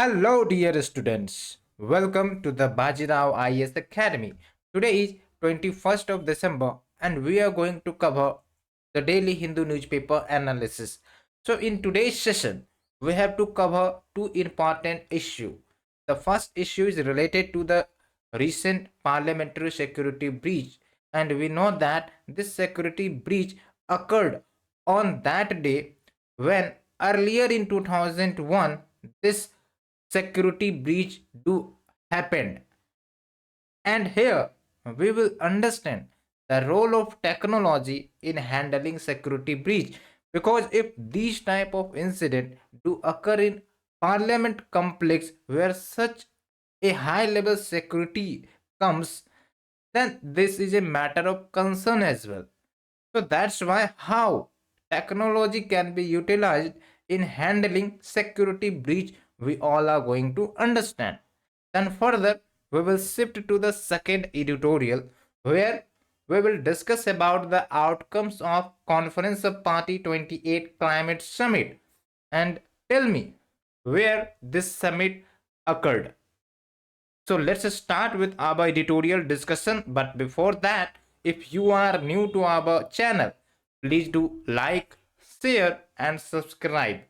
Hello, dear students. Welcome to the Bajirao IS Academy. Today is 21st of December, and we are going to cover the daily Hindu newspaper analysis. So, in today's session, we have to cover two important issues. The first issue is related to the recent parliamentary security breach, and we know that this security breach occurred on that day when earlier in 2001 this security breach do happened. And here we will understand the role of technology in handling security breach, because if these type of incident do occur in parliament complex where such a high level security comes, then this is a matter of concern as well. So that's why how technology can be utilized in handling security breach we all are going to understand. Then further we will shift to the second editorial where we will discuss about the outcomes of Conference of Party 28 Climate Summit, and tell me where this summit occurred. So let's start with our editorial discussion. But before that, if you are new to our channel, please do like, share, and subscribe.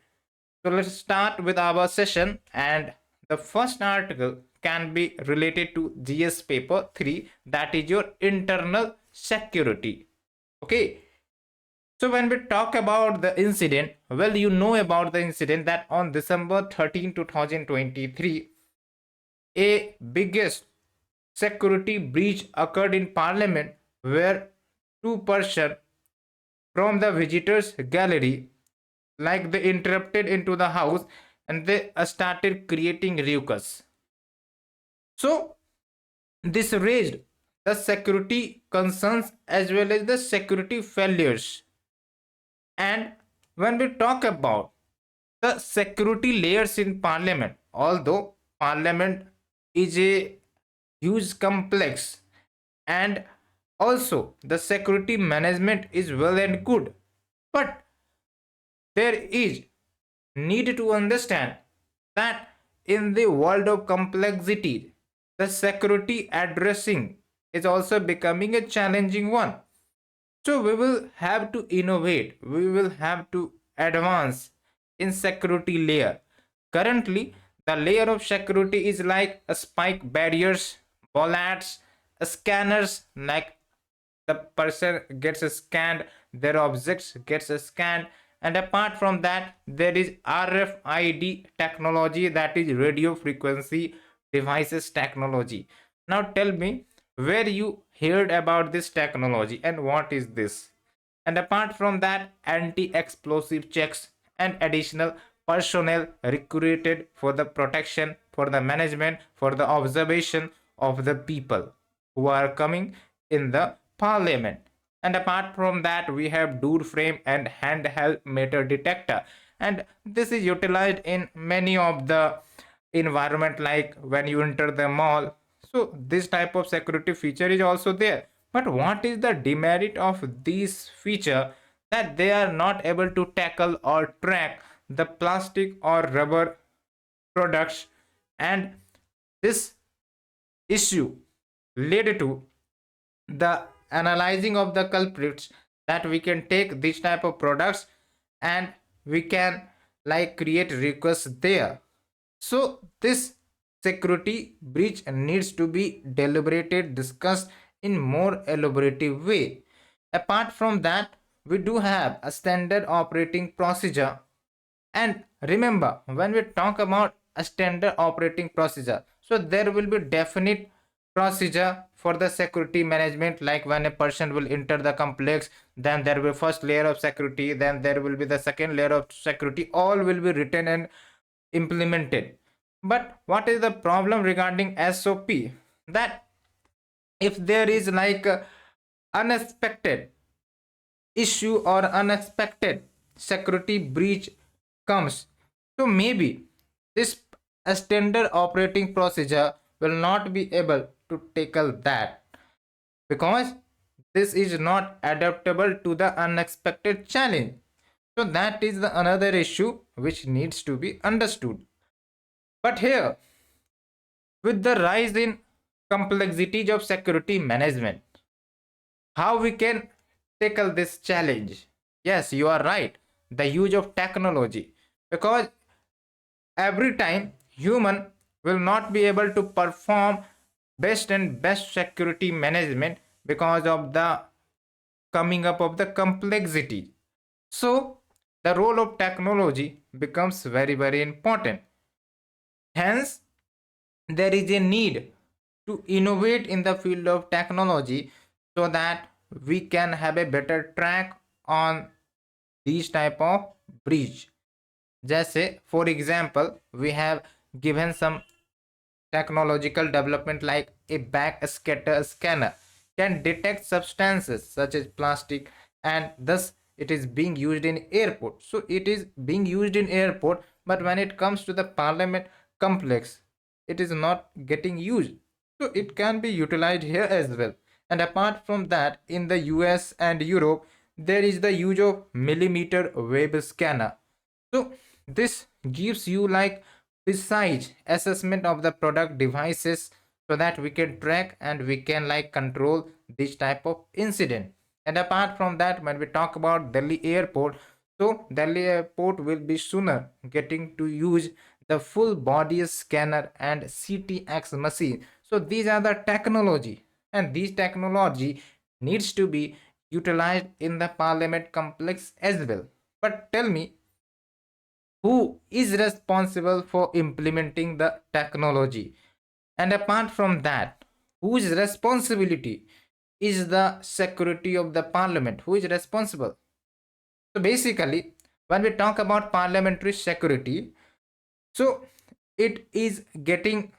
So let's start with our session. And the first article can be related to GS paper 3, that is your internal security. Okay. So when we talk about the incident, well, you know about the incident that on December 13, 2023, a biggest security breach occurred in parliament where two persons from the visitors gallery, like, they interrupted into the house and they started creating ruckus. So this raised the security concerns as well as the security failures. And when we talk about the security layers in parliament, although parliament is a huge complex, and also the security management is well and good, but there is need to understand that in the world of complexity, the security addressing is also becoming a challenging one. So we will have to innovate, we will have to advance in security layer. Currently, the layer of security is like a spike barriers, bollards, scanners, like the person gets scanned, their objects gets scanned, and apart from that, there is RFID technology, that is radio frequency devices technology. Now tell me where you heard about this technology and what is this. And apart from that, anti-explosive checks and additional personnel recruited for the protection, for the management, for the observation of the people who are coming in the parliament. And apart from that, we have door frame and handheld metal detector, and this is utilized in many of the environment, like when you enter the mall. So this type of security feature is also there. But what is the demerit of this feature? That they are not able to tackle or track the plastic or rubber products, and this issue led to the analyzing of the culprits, that we can take this type of products and we can, like, create requests there. So this security breach needs to be deliberated, discussed in more elaborative way. Apart from that, we do have a standard operating procedure. And remember, when we talk about a standard operating procedure, so there will be definite procedure for the security management, like when a person will enter the complex, then there will be first layer of security, then there will be the second layer of security, all will be written and implemented. But what is the problem regarding SOP? That if there is like a unexpected issue or unexpected security breach comes, so maybe this standard operating procedure will not be able to tackle that, because this is not adaptable to the unexpected challenge. So that is the another issue which needs to be understood. But here, with the rise in complexities of security management, how we can tackle this challenge? Yes, you are right. The use of technology, because every time human will not be able to perform best security management because of the coming up of the complexity. So the role of technology becomes very important. Hence, there is a need to innovate in the field of technology so that we can have a better track on these type of breach. Just say, for example, we have given some technological development like a backscatter scanner can detect substances such as plastic, and thus it is being used in airport. So it is being used in airport, but when it comes to the parliament complex, it is not getting used. So it can be utilized here as well. And apart from that, in the US and Europe, there is the use of millimeter wave scanner. So this gives you like precise assessment of the product devices so that we can track and we can like control this type of incident. And apart from that, when we talk about Delhi airport, so Delhi airport will be sooner getting to use the full body scanner and CTX machine. So these are the technology, and this technology needs to be utilized in the parliament complex as well. But tell me, who is responsible for implementing the technology? And apart from that, whose responsibility is the security of the parliament? Who is responsible? So basically, when we talk about parliamentary security, so it is getting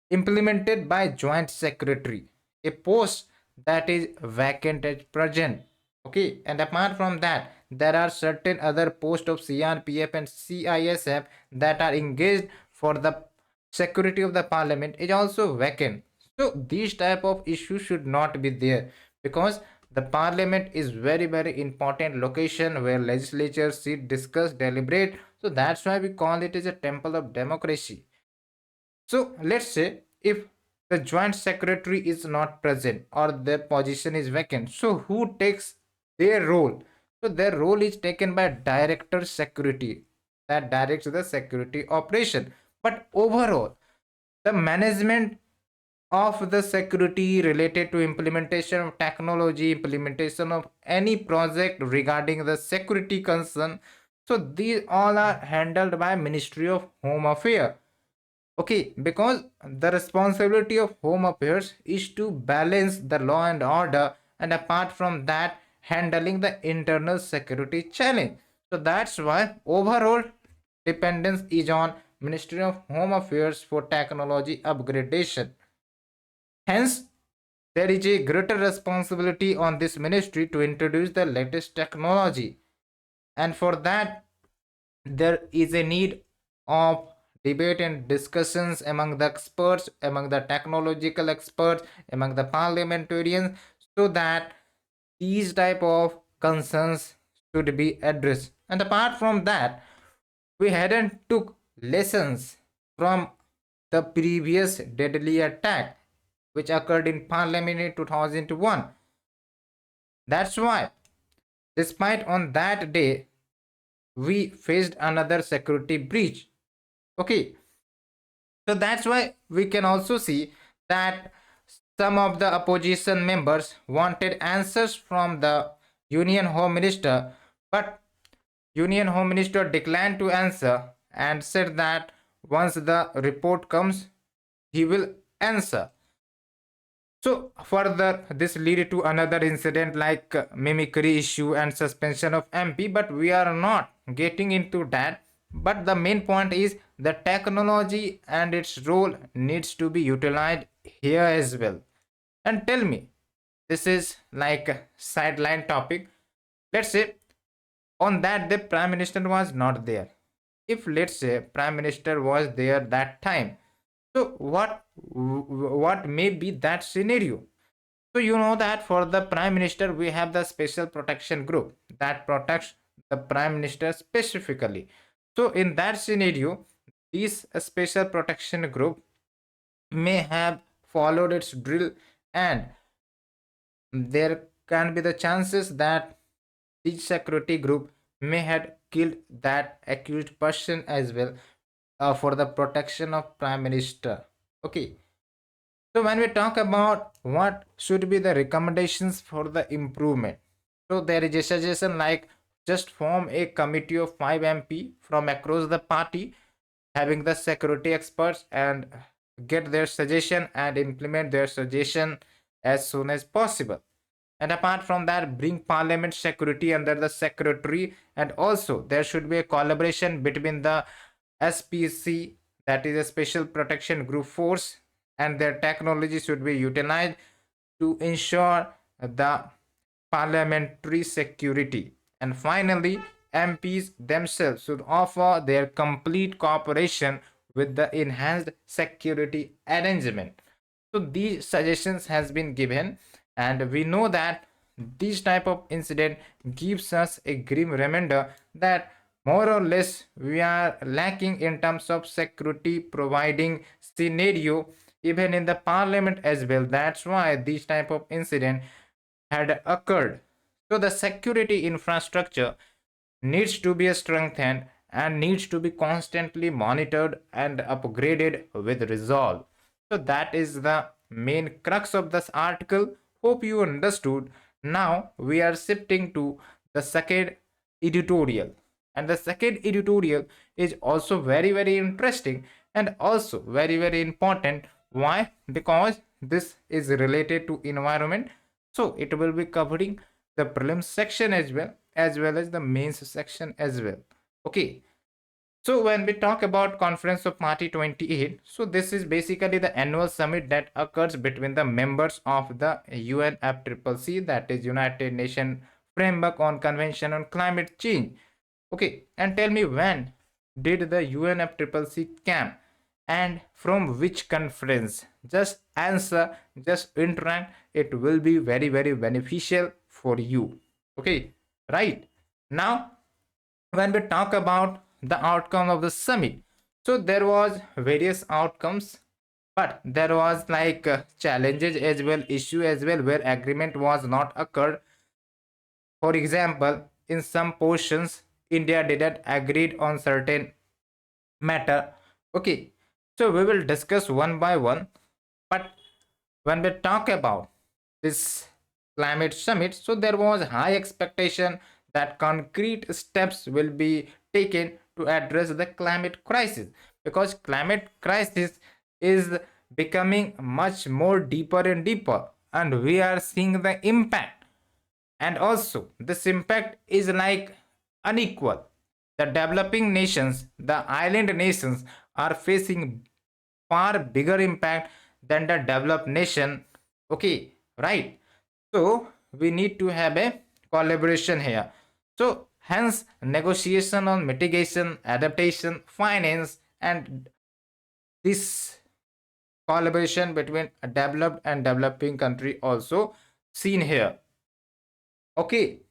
implemented by joint secretary, a post that is vacant at present. Okay, and apart from that, there are certain other posts of CRPF and CISF that are engaged for the security of the parliament is also vacant. So these type of issues should not be there, because the parliament is very important location where legislatures sit, discuss, deliberate. So that's why we call it as a temple of democracy. So let's say if the joint secretary is not present or their position is vacant, so who takes their role? So their role is taken by director security that directs the security operation. But overall, the management of the security related to implementation of technology, implementation of any project regarding the security concern, so these all are handled by Ministry of Home Affairs. Okay, because the responsibility of home affairs is to balance the law and order, and apart from that, handling the internal security challenge. So that's why overall dependence is on Ministry of Home Affairs for technology upgradation. Hence, there is a greater responsibility on this ministry to introduce the latest technology, and for that there is a need of debate and discussions among the experts, among the technological experts, among the parliamentarians, so that these type of concerns should be addressed. And apart from that, we hadn't took lessons from the previous deadly attack which occurred in parliament in 2001. That's why, despite on that day we faced another security breach. Okay, so that's why we can also see that some of the opposition members wanted answers from the Union Home Minister, but Union Home Minister declined to answer and said that once the report comes, he will answer. So further, this lead to another incident like mimicry issue and suspension of MP, but we are not getting into that. But the main point is the technology and its role needs to be utilized here as well. And tell me, this is like a sideline topic. Let's say on that the Prime Minister was not there. If let's say Prime Minister was there that time, so what may be that scenario? So you know that for the Prime Minister we have the special protection group that protects the Prime Minister specifically. So in that scenario, this special protection group may have followed its drill, and there can be the chances that each security group may have killed that accused person as well, for the protection of prime minister. Okay, so when we talk about what should be the recommendations for the improvement, so there is a suggestion like just form a committee of 5 MP from across the party, having the security experts and get their suggestion and implement their suggestion as soon as possible. And apart from that, bring parliament security under the secretary, and also there should be a collaboration between the SPC, that is a special protection group force, and their technology should be utilized to ensure the parliamentary security. And finally, MPs themselves should offer their complete cooperation with the enhanced security arrangement. So these suggestions has been given, and we know that this type of incident gives us a grim reminder that more or less we are lacking in terms of security providing scenario even in the parliament as well. That's why this type of incident had occurred. So the security infrastructure needs to be strengthened and needs to be constantly monitored and upgraded with resolve. So that is the main crux of this article. Hope you understood. Now we are shifting to the second editorial. And the second editorial is also very interesting and also very important. Why? Because this is related to environment. So it will be covering the prelims section as well as the mains section as well. Okay, so when we talk about Conference of Party 28, so this is basically the annual summit that occurs between the members of the UNFCCC, that is United Nations Framework on Convention on Climate Change. Okay, and tell me, when did the UNFCCC camp and from which conference? Just answer, just interact. It will be very beneficial for you. Okay, right. Now when we talk about the outcome of the summit, so there was various outcomes, but there was like challenges as well, issue as well, where agreement was not occurred. For example, in some portions India didn't agreed on certain matter. Okay, so we will discuss one by one. But when we talk about this climate summit, so there was high expectation that concrete steps will be taken to address the climate crisis, because climate crisis is becoming much more deeper and deeper, and we are seeing the impact. And also this impact is like unequal. The developing nations, the island nations, are facing far bigger impact than the developed nation. Okay, right. So we need to have a collaboration here. So hence negotiation on mitigation, adaptation, finance, and this collaboration between a developed and developing country also seen here. Okay,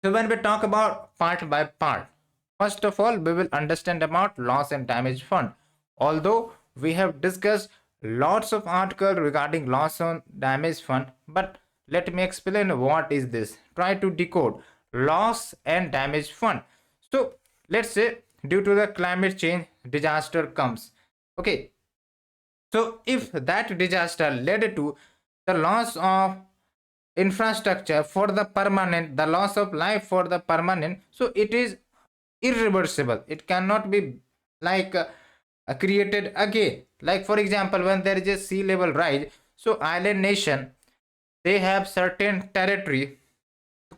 so when we talk about part by part, first of all, we will understand about loss and damage fund. Although we have discussed lots of articles regarding loss and damage fund, but let me explain what is this. Try to decode loss and damage fund. So let's say due to the climate change disaster comes. Okay, so if that disaster led to the loss of infrastructure for the permanent, the loss of life for the permanent, so it is irreversible. It cannot be like created again. Like for example, when there is a sea level rise, so island nation, they have certain territory,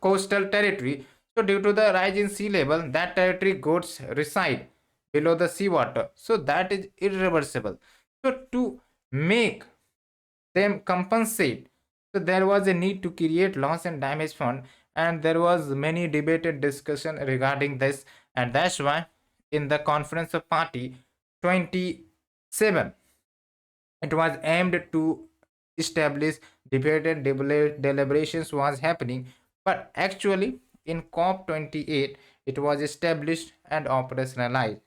coastal territory. So due to the rise in sea level, that territory goes reside below the seawater. So that is irreversible. So to make them compensate, so there was a need to create loss and damage fund, and there was many debated discussion regarding this. And that's why in the conference of party 27, it was aimed to establish, debate and deliberations was happening, but actually in COP 28 it was established and operationalized.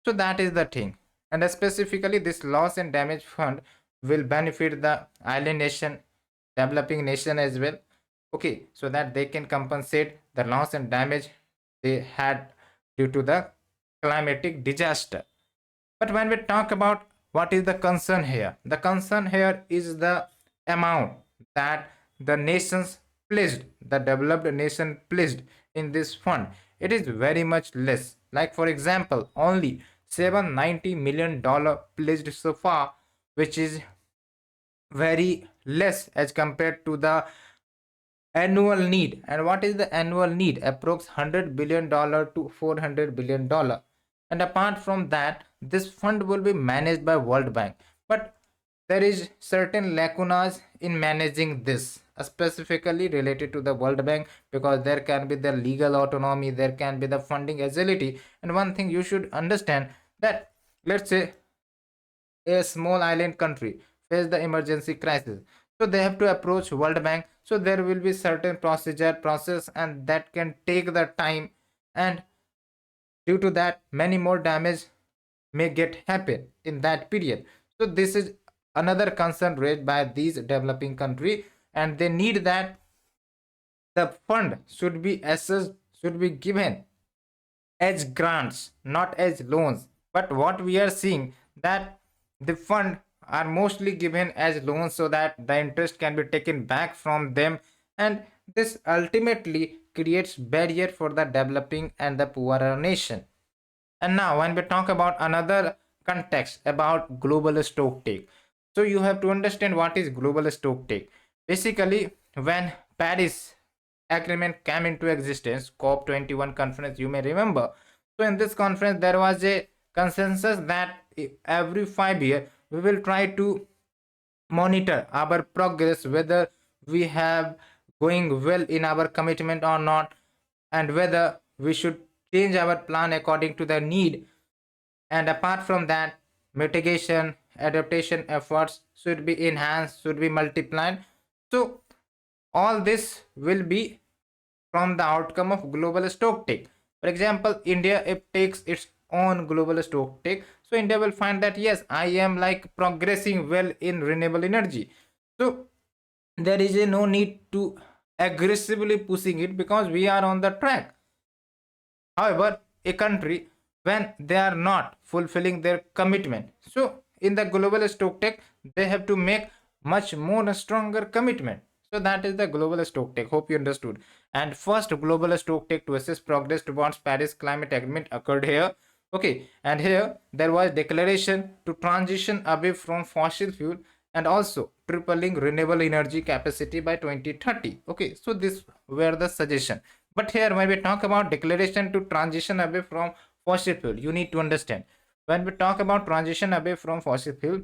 So that is the thing. And specifically, this loss and damage fund will benefit the island nation, developing nation as well. Okay, so that they can compensate the loss and damage they had due to the climatic disaster. But when we talk about what is the concern here, the concern here is the amount that the nations pledged, the developed nation pledged in this fund. It is very much less. Like for example, only $790 million pledged so far, which is very less as compared to the annual need. And what is the annual need? Approx $100 billion to $400 billion. And apart from that, this fund will be managed by World Bank. But there is certain lacunas in managing this, specifically related to the World Bank, because there can be the legal autonomy, there can be the funding agility. And one thing you should understand, that let's say a small island country face the emergency crisis, so they have to approach World Bank. So there will be certain process, and that can take the time, and due to that many more damage may get happen in that period. So this is another concern raised by these developing country, and they need that the fund should be assessed, should be given as grants, not as loans. But what we are seeing, that the fund are mostly given as loans, so that the interest can be taken back from them, and this ultimately creates barrier for the developing and the poorer nation. And now, when we talk about another context about global stock take, so you have to understand what is global stock take. Basically, when Paris Agreement came into existence, COP21 conference, you may remember. So in this conference, there was a consensus that every 5 years we will try to monitor our progress, whether we have going well in our commitment or not, and whether we should change our plan according to the need. And apart from that, mitigation adaptation efforts should be enhanced, should be multiplied. So all this will be from the outcome of global stock take. For example, India, if takes its own global stock take, so India will find that yes, I am like progressing well in renewable energy. So there is a no need to aggressively pushing it, because we are on the track. However, a country, when they are not fulfilling their commitment, so in the global stock take, they have to make much more stronger commitment. So that is the global stock take. Hope you understood. And first global stock take to assess progress towards Paris climate agreement occurred here. Okay, and here there was declaration to transition away from fossil fuel, and also tripling renewable energy capacity by 2030. Okay, so this were the suggestion. But here, when we talk about declaration to transition away from fossil fuel, you need to understand, when we talk about transition away from fossil fuel,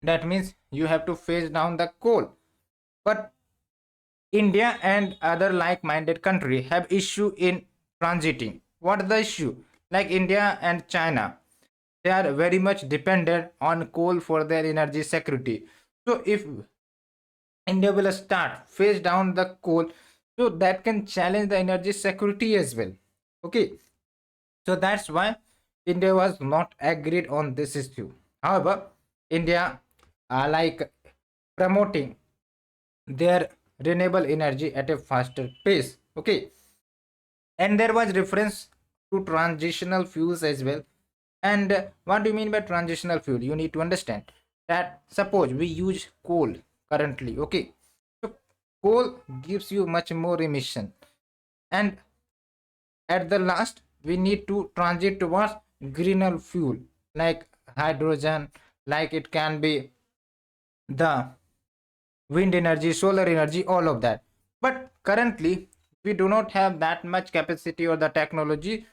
that means you have to phase down the coal. But India and other like-minded country have issue in transiting. What is the issue? Like India and China, they are very much dependent on coal for their energy security. So if India will start phase down the coal, so that can challenge the energy security as well. Okay, so that's why India was not agreed on this issue. However, India are like promoting their renewable energy at a faster pace. Okay, and there was reference to transitional fuels as well. And what do you mean by transitional fuel? You need to understand that suppose we use coal currently. Okay, so coal gives you much more emission, and at the last we need to transit towards greener fuel like hydrogen, like it can be the wind energy, solar energy, all of that. But currently we do not have that much capacity or the technology,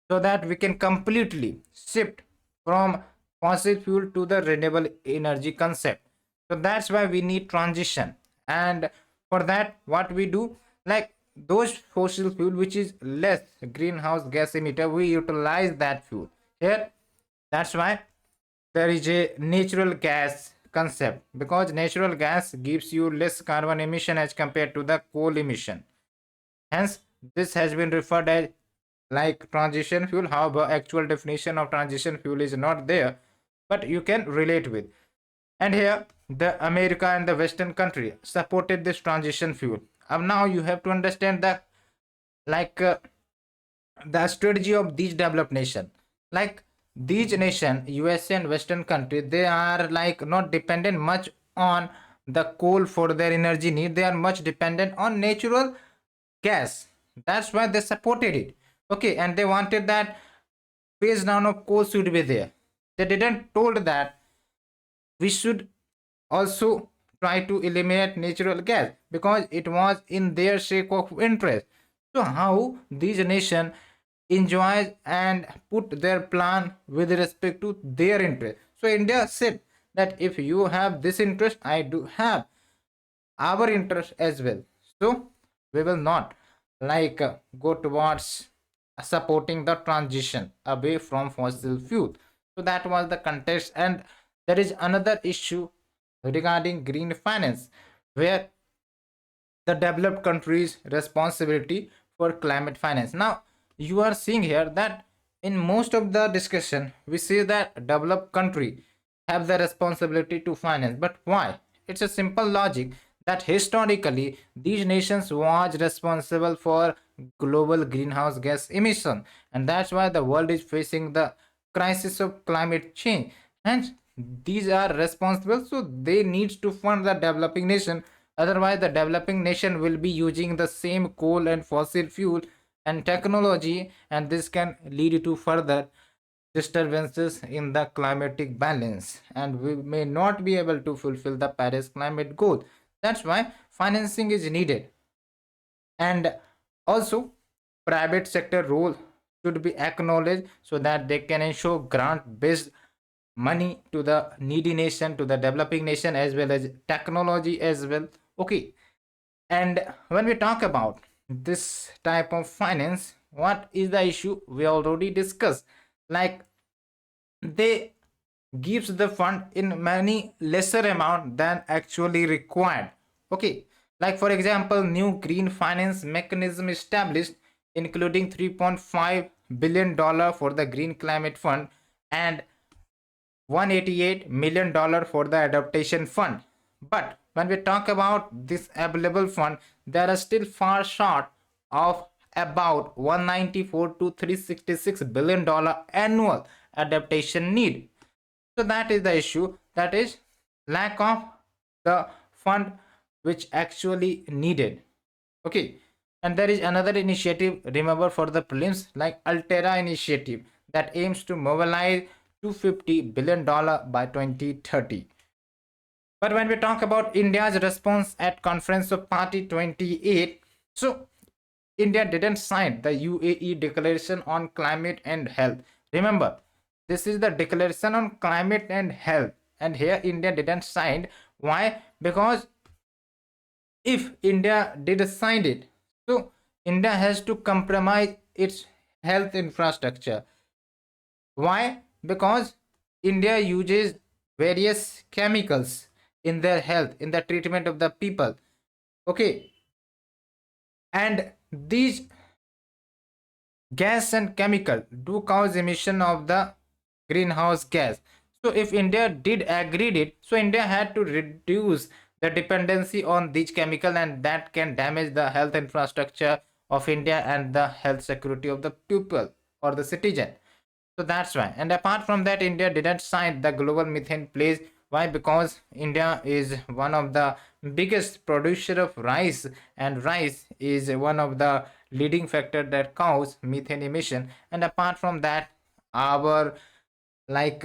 so that we can completely shift from fossil fuel to the renewable energy concept. So that's why we need transition. And for that, what we do, like those fossil fuel which is less greenhouse gas emitter, we utilize that fuel here. That's why there is a natural gas concept, because natural gas gives you less carbon emission as compared to the coal emission. Hence this has been referred as like transition fuel. However, actual definition of transition fuel is not there, but you can relate with. And here, the America and the Western country supported this transition fuel. And now you have to understand that, like the strategy of these developed nation, like these nation, USA and Western country, they are like not dependent much on the coal for their energy need. They are much dependent on natural gas. That's why they supported it. Okay, and they wanted that phase down of coal should be there. They didn't told that we should also try to eliminate natural gas because it was in their sake of interest. So how these nation enjoys and put their plan with respect to their interest. So India said that if you have this interest, I do have our interest as well. So we will not like go towards supporting the transition away from fossil fuel. So that was the context. And there is another issue regarding green finance, where the developed countries responsibility for climate finance. Now you are seeing here that in most of the discussion we see that developed country have the responsibility to finance. But why? It's a simple logic that historically these nations was responsible for global greenhouse gas emission, and that's why the world is facing the crisis of climate change. And these are responsible, so they need to fund the developing nation. Otherwise the developing nation will be using the same coal and fossil fuel and technology, and this can lead to further disturbances in the climatic balance, and we may not be able to fulfill the Paris climate goal. That's why financing is needed. And also private sector role should be acknowledged so that they can ensure grant based money to the needy nation, to the developing nation, as well as technology as well. Okay, and when we talk about this type of finance, what is the issue we already discussed? Like they gives the fund in many lesser amount than actually required. Okay, like for example, new green finance mechanism established, including 3.5 billion dollar for the green climate fund and 188 million dollar for the adaptation fund. But when we talk about this available fund, they are still far short of about 194 to 366 billion dollar annual adaptation need. So that is the issue, that is lack of the fund which actually needed. Okay, and there is another initiative, remember, for the prelims, like Altera initiative, that aims to mobilize 250 billion dollar by 2030. But when we talk about India's response at Conference of Party 28, so India didn't sign the UAE Declaration on Climate and Health. Remember, this is the Declaration on Climate and Health, and here India didn't sign. Why? Because if India did sign it, so India has to compromise its health infrastructure. Why? Because India uses various chemicals in their health, in the treatment of the people. Okay, and these gas and chemical do cause emission of the greenhouse gas. So if India did agreed it, so India had to reduce the dependency on these chemical, and that can damage the health infrastructure of India and the health security of the people or the citizen. So that's why. And apart from that, India didn't sign the global methane pledge. Why? Because India is one of the biggest producer of rice, and rice is one of the leading factor that cause methane emission. And apart from that, our like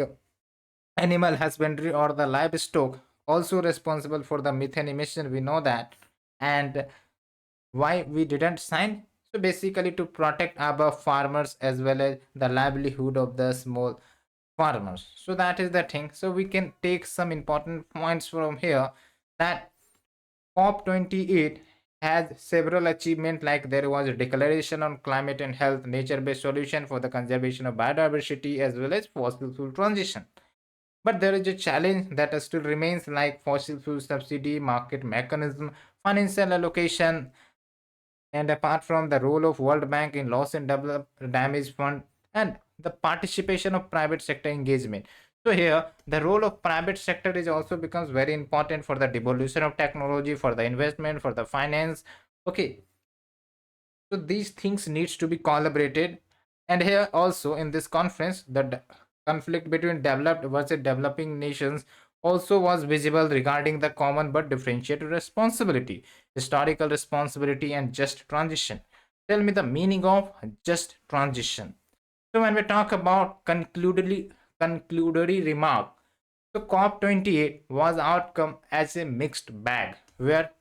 animal husbandry or the livestock also responsible for the methane emission, we know that. And why we didn't sign? So basically to protect our farmers as well as the livelihood of the small farmers. So that is the thing. So we can take some important points from here, that COP28 has several achievements, like there was a declaration on climate and health, nature-based solution for the conservation of biodiversity, as well as fossil fuel transition. But there is a challenge that still remains, like fossil fuel subsidy, market mechanism, financial allocation, And apart from the role of World Bank in loss and develop damage fund and the participation of private sector engagement. So here the role of private sector is also becomes very important for the devolution of technology, for the investment, for the finance. Okay, so these things needs to be collaborated. And here also in this conference the conflict between developed versus developing nations also was visible regarding the common but differentiated responsibility, historical responsibility and just transition. Tell me the meaning of just transition. So when we talk about conclusory remark, so COP28 was outcome as a mixed bag, where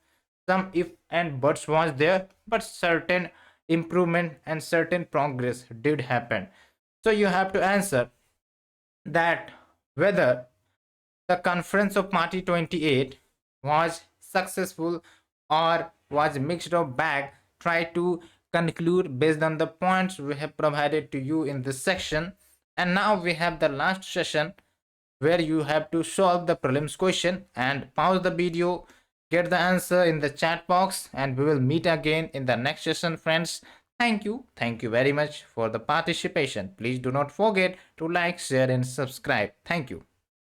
some if and buts was there, but certain improvement and certain progress did happen. So you have to answer that whether the conference of Party 28 was successful or was mixed of bag. Try to conclude based on the points we have provided to you in this section. And now we have the last session where you have to solve the prelims question and pause the video, get the answer in the chat box, and we will meet again in the next session, friends. Thank you. Thank you very much for the participation. Please do not forget to like, share, and subscribe. Thank you.